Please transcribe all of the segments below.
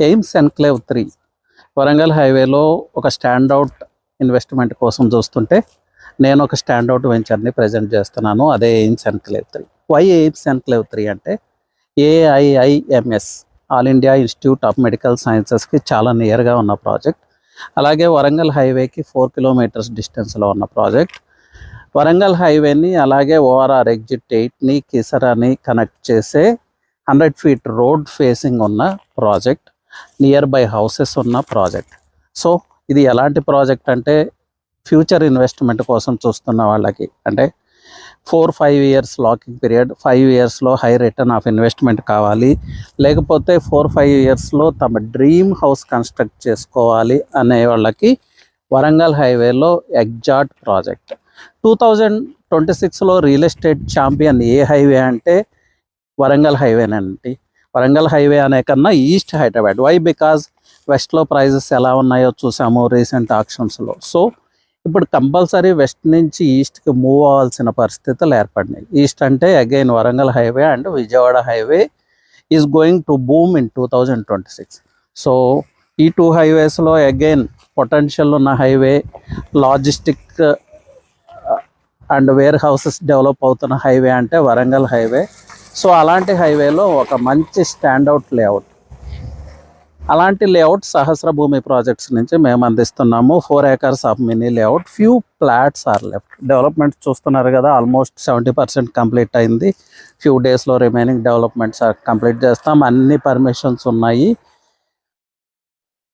AIIMS enclave 3 Warangal హైవేలో ఒక standout investment కోసం చూస్తుంటే నేను ఒక స్టాండౌట్ వెంచర్ని ప్రజెంట్ చేస్తున్నాను. అదే AIIMS enclave 3. Why AIIMS enclave 3 అంటే AIIMS all India institute of medical సైన్సెస్కి చాలా నియర్గా ఉన్న ప్రాజెక్ట్. అలాగే వరంగల్ హైవేకి 4 కిలోమీటర్స్ డిస్టెన్స్లో ఉన్న ప్రాజెక్ట్. వరంగల్ హైవేని అలాగే ORR ఎగ్జిట్ 8ని కీసరాని కనెక్ట్ చేసే 100 feet రోడ్ ఫేసింగ్ ఉన్న ప్రాజెక్ట్. నియర్ బై హౌసెస్ ఉన్న ప్రాజెక్ట్. సో ఇది ఎలాంటి ప్రాజెక్ట్ అంటే ఫ్యూచర్ ఇన్వెస్ట్మెంట్ కోసం చూస్తున్న వాళ్ళకి, అంటే 4-5 years లాకింగ్ పీరియడ్, 5 yearsలో హై రిటర్న్ ఆఫ్ ఇన్వెస్ట్మెంట్ కావాలి, లేకపోతే 4-5 yearsలో తమ డ్రీమ్ హౌస్ కన్స్ట్రక్ట్ చేసుకోవాలి అనే వాళ్ళకి వరంగల్ హైవేలో ఎగ్జాక్ట్ ప్రాజెక్ట్. 2026లో రియల్ ఎస్టేట్ ఛాంపియన్ ఏ హైవే అంటే వరంగల్ హైవేనండి. వరంగల్ హైవే అనే కన్నా ఈస్ట్ హైదరాబాద్. వై? బికాజ్ వెస్ట్లో ప్రైజెస్ ఎలా ఉన్నాయో చూసాము రీసెంట్ ఆక్షన్స్లో. సో ఇప్పుడు కంపల్సరీ వెస్ట్ నుంచి ఈస్ట్కి మూవ్ అవ్వాల్సిన పరిస్థితులు ఏర్పడినాయి. ఈస్ట్ అంటే again Warangal highway and Vijayawada highway is going to boom in 2026. So ఈ 2 highwaysలో అగైన్ పొటెన్షియల్ ఉన్న highway, logistic and warehouses develop అవుతున్న హైవే అంటే వరంగల్ హైవే. సో అలాంటి హైవేలో ఒక మంచి స్టాండౌట్ లేఅవుట్, అలాంటి లేఅవుట్ సహస్ర భూమి ప్రాజెక్ట్స్ నుంచి మేము అందిస్తున్నాము. 4 acres of mini layout. Few flats are left. Development చూస్తున్నారు కదా, ఆల్మోస్ట్ 70% కంప్లీట్ అయింది. ఫ్యూ డేస్లో రిమైనింగ్ డెవలప్మెంట్స్ కంప్లీట్ చేస్తాం. అన్ని పర్మిషన్స్ ఉన్నాయి.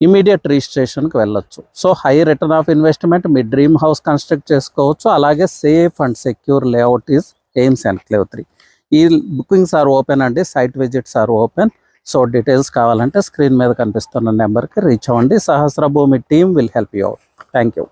ఇమీడియట్ రిజిస్ట్రేషన్కి వెళ్ళొచ్చు. So high return of investment, మీ డ్రీమ్ హౌస్ కన్స్ట్రక్ట్ చేసుకోవచ్చు. అలాగే safe and secure layout is Aims enclave 3. ఈ బుకింగ్స్ ఆర్ ఓపెన్ అండి, site visits are open. So details కావాలంటే స్క్రీన్ మీద కనిపిస్తున్న నెంబర్కి రీచ్ అవ్వండి. Sahasra Bhoomi team will help you out. Thank you.